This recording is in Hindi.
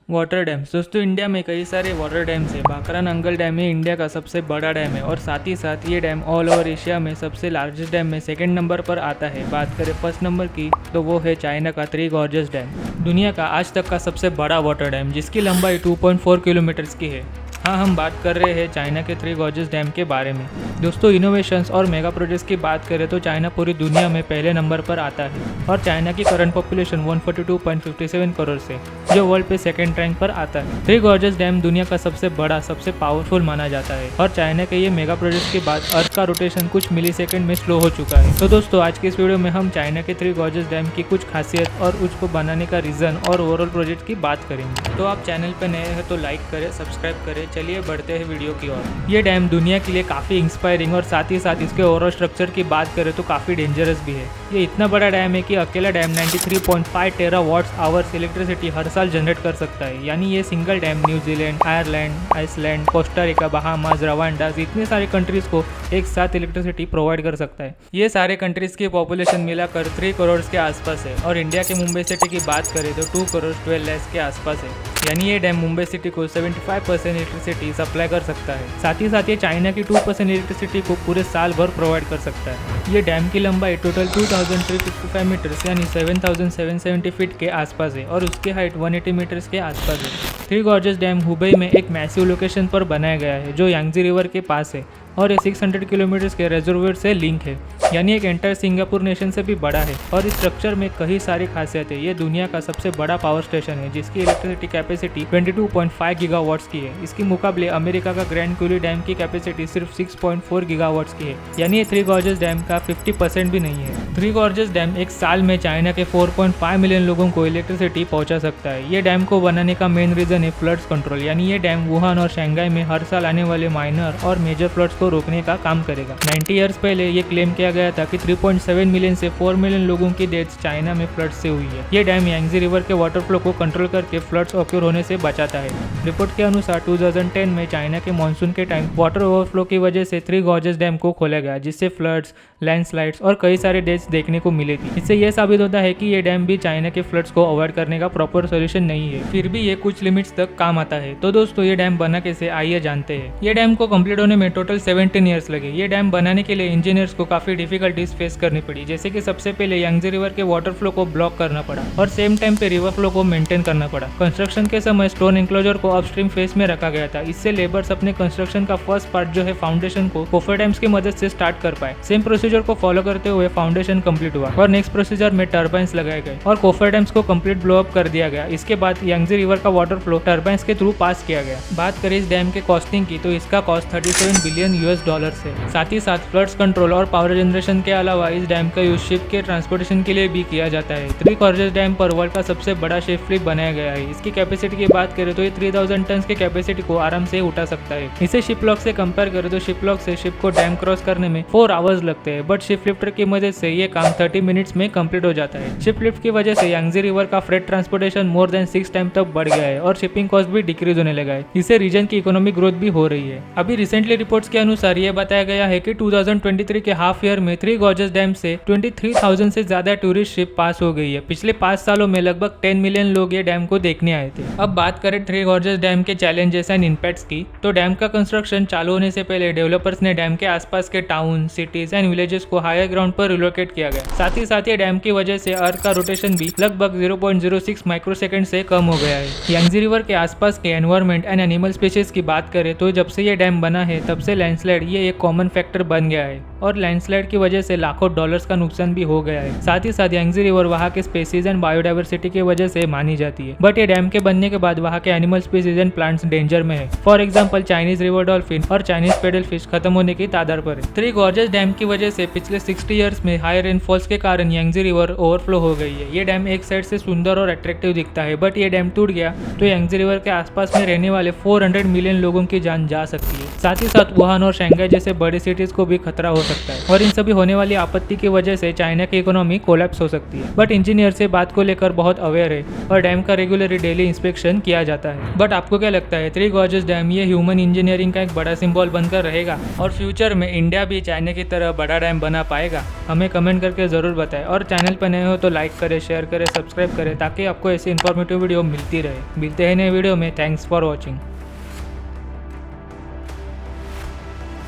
वाटर डैम्स दोस्तों, इंडिया में कई सारे वाटर डैम्स है। भाखरा नंगल डैम ही इंडिया का सबसे बड़ा डैम है और साथ ही साथ ये डैम ऑल ओवर एशिया में सबसे लार्जेस्ट डैम में सेकंड नंबर पर आता है। बात करें फर्स्ट नंबर की तो वो है चाइना का थ्री गॉर्जेस डैम, दुनिया का आज तक का सबसे बड़ा वाटर डैम जिसकी लंबाई 2.4 किलोमीटर्स की है। हाँ, हम बात कर रहे हैं चाइना के थ्री गॉर्जेस डैम के बारे में। दोस्तों, इनोवेशंस और मेगा प्रोजेक्ट्स की बात करें तो चाइना पूरी दुनिया में पहले नंबर पर आता है और चाइना की करंट पॉपुलेशन 142.57 करोड़ से जो वर्ल्ड पे सेकंड रैंक पर आता है। थ्री गॉर्जेस डैम दुनिया का सबसे बड़ा, सबसे पावरफुल माना जाता है और चाइना के ये मेगा प्रोजेक्ट्स के बाद अर्थ का रोटेशन कुछ मिली सेकेंड में स्लो हो चुका है। तो दोस्तों, आज के इस वीडियो में हम चाइना के थ्री गॉर्जेस डैम की कुछ खासियत और उसको बनाने का रीजन और ओवरऑल प्रोजेक्ट की बात करेंगे। तो आप चैनल पर नए हैं तो लाइक करें, सब्सक्राइब करें। चलिए बढ़ते हैं वीडियो की ओर। ये डैम दुनिया के लिए काफ़ी इंस्पायरिंग और साथ ही साथ इसके ओवरऑल स्ट्रक्चर की बात करें तो काफ़ी डेंजरस भी है। ये इतना बड़ा डैम है कि अकेला डैम 93.5 टेरावाट्स आवर्स इलेक्ट्रिसिटी हर साल जनरेट कर सकता है। यानी ये single dam New Zealand, Ireland, Iceland, Costa Rica, Bahamas, Rwanda इतने सारे कंट्रीज को एक साथ इलेक्ट्रिसिटी प्रोवाइड कर सकता है। ये सारे कंट्रीज की पॉपुलेशन मिलाकर 3 करोड़ के आसपास है और इंडिया के मुंबई सिटी की बात करें तो 2 करोड़ 12 लाख के आसपास है। यानी ये डैम मुंबई सिटी को 75% इलेक्ट्रिसिटी सप्लाई कर सकता है। साथ ही साथ ये चाइना की 2% इलेक्ट्रिसिटी को पूरे साल भर प्रोवाइड कर सकता है। ये डैम की लंबाई टोटल 2355 मीटर्स यानी 7770 फीट के आसपास है और उसकी हाइट 180 मीटर्स के आसपास है। थ्री गॉर्जेस डैम हुबई में एक मैसिव लोकेशन पर बनाया गया है जो यांगजी रिवर के पास है और ये 600 किलोमीटर के रिजर्वोयर से लिंक है। यानी एक एंटायर सिंगापुर नेशन से भी बड़ा है और इस स्ट्रक्चर में कई सारी खासियत है। ये दुनिया का सबसे बड़ा पावर स्टेशन है जिसकी इलेक्ट्रिसिटी कैपेसिटी 22.5 गीगावाट्स की है। इसके मुकाबले अमेरिका का ग्रैंड कूली डैम की कैपेसिटी सिर्फ 6.4 गीगावाट्स की है। यानी ये थ्री गॉर्जेस डैम का 50% भी नहीं है। थ्री गॉर्जेस डैम एक साल में चाइना के 4.5 मिलियन लोगों को इलेक्ट्रिसिटी पहुंचा सकता है। ये डैम को बनाने का मेन रीजन है फ्लड्स कंट्रोल। यानी ये डैम वुहान और शंघाई में हर साल आने वाले माइनर और मेजर फ्लड्स को रोकने का काम करेगा। 90 इयर्स पहले ये क्लेम किया गया था कि 3.7 मिलियन से 4 मिलियन लोगों की डेथ चाइना में फ्लड से हुई है। ये डैम यांगजी रिवर के वाटर फ्लो को कंट्रोल करके फ्लड्स ऑक्यूर होने से बचाता है। रिपोर्ट के अनुसार 2010 में चाइना के मानसून के टाइम वाटर ओवरफ्लो की वजह से थ्री गॉर्जेस डैम को खोला गया जिससे फ्लड्स, लैंडस्लाइड्स और कई सारे डेथ्स देखने को मिले थी। इससे यह साबित होता है कि ये डैम भी चाइना के फ्लड्स को अवॉइड करने का प्रॉपर सोल्यूशन नहीं है, फिर भी ये कुछ लिमिट्स तक काम आता है। तो दोस्तों, ये डैम बना कैसे आइए जानते हैं। ये डैम को कंप्लीट होने में टोटल 17 ईयर्स लगे। ये डैम बनाने के लिए इंजीनियर्स को काफी डिफिकल्टीज फेस करनी पड़ी, जैसे कि सबसे पहले यांगजी रिवर के वाटर फ्लो को ब्लॉक करना पड़ा और सेम टाइम पे रिवर फ्लो को मेंटेन करना पड़ा। कंस्ट्रक्शन के समय स्टोन एंक्लोजर को अपस्ट्रीम फेस में रखा गया था। इससे लेबर्स अपने कंस्ट्रक्शन का फर्स्ट पार्ट जो है फाउंडेशन को कोफर डैम्स की मदद से स्टार्ट कर पाए। सेम प्रोसीजर को फॉलो करते हुए फाउंडेशन कंप्लीट हुआ और नेक्स्ट प्रोसीजर में टर्बाइंस लगाए गए और कोफर डैम्स को कंप्लीट ब्लो अप कर दिया गया। इसके बाद यांगजी रिवर का वाटर फ्लो टर्बाइंस के थ्रू पास किया गया। बात करें इस डैम के कॉस्टिंग की तो इसका कॉस्ट 37 बिलियन US डॉलर है। साथ ही साथ फ्लड्स कंट्रोल और पावर जनरेशन के अलावा इस डैम का यूज शिप के ट्रांसपोर्टेशन के लिए भी किया जाता है। थ्री गॉर्जेस डैम पर वर्ल्ड का सबसे बड़ा शिप फ्लीट बनाया गया है। इसकी कैपेसिटी की बात करें तो ये 3000 टन के कैपेसिटी को आराम से उठा सकता है। इसे शिप लॉक से कंपेयर करें तो शिप लॉक से शिप को डैम क्रॉस करने में 4 आवर्स लगते हैं, बट शिप लिफ्टर की मदद से ये काम 30 मिनट्स में कंप्लीट हो जाता है। शिप लिफ्ट की वजह से यांगजी रिवर का freight transportation more than 6 time तक बढ़ गया है और शिपिंग कॉस्ट भी डिक्रीज होने लगा है। इससे रीजन की इकोनॉमिक ग्रोथ भी हो रही है। अभी रिसेंटली रिपोर्ट्स के अनुसार ये बताया गया है कि 2023 के हाफ ईयर में थ्री गॉर्जेस डैम से 23,000 से ज्यादा टूरिस्ट शिप पास हो गई है। पिछले 5 सालों में लगभग 10 मिलियन लोग ये डैम को देखने आए थे। अब बात करें थ्री गॉर्जेस डैम के चैलेंजेस एंड इम्पैक्ट्स की, तो डैम का कंस्ट्रक्शन चालू होने से पहले डेवलपर्स ने डैम के आसपास के टाउन, सिटीज एंड विलेजेस को हायर ग्राउंड पर रिलोकेट किया गया। साथ ही साथ ये डैम की वजह से अर्थ का रोटेशन भी लगभग 0.06 माइक्रोसेकंड से कम हो गया है। यांगजी रिवर के आसपास के एनवायरमेंट एंड एनिमल स्पीशीज की बात करें तो जब से ये डैम बना है तब से लैंडस्लाइड ये एक कॉमन फैक्टर बन गया है और लैंडस्लाइड की वजह से लाखों डॉलर्स का नुकसान भी हो गया है। साथ ही साथ यांगजी रिवर वहाँ के स्पेसीज एंड बायोडाइवर्सिटी की वजह से मानी जाती है, बट ये डैम के बनने के बाद वहाँ के animal species and plants danger में है। For example Chinese river dolphin और चाइनीज पेडल फिश खत्म होने की तादार पर है। थ्री गॉर्जेस डैम की वजह से पिछले 60 ईयर्स में हाई रेनफॉल्स के कारण यांगजी रिवर ओवरफ्लो हो गई है। ये डैम एक साइड से सुंदर और अट्रैक्टिव दिखता है, बट ये डैम टूट गया तो यांगजी रिवर के आसपास में रहने वाले 400 मिलियन लोगों की जान जा सकती है। साथ ही साथ वुहान और शंघाई जैसे बड़ी सिटीज को भी खतरा हो सकता सकता है और इन सभी होने वाली आपत्ति की वजह से चाइना की इकोनॉमी कोलैप्स हो सकती है। बट इंजीनियर से बात को लेकर बहुत अवेयर है और डैम का रेगुलरली डेली इंस्पेक्शन किया जाता है। बट आपको क्या लगता है, थ्री गॉर्जियस डैम ये ह्यूमन इंजीनियरिंग का एक बड़ा सिंबल बनकर रहेगा और फ्यूचर में इंडिया भी चाइना की तरह बड़ा डैम बना पाएगा? हमें कमेंट करके जरूर बताएं और चैनल पर नए हो तो लाइक करें, शेयर करें, सब्सक्राइब करें ताकि आपको ऐसी इन्फॉर्मेटिव वीडियो मिलती रहे। मिलते हैं नए वीडियो में। Thanks for watching.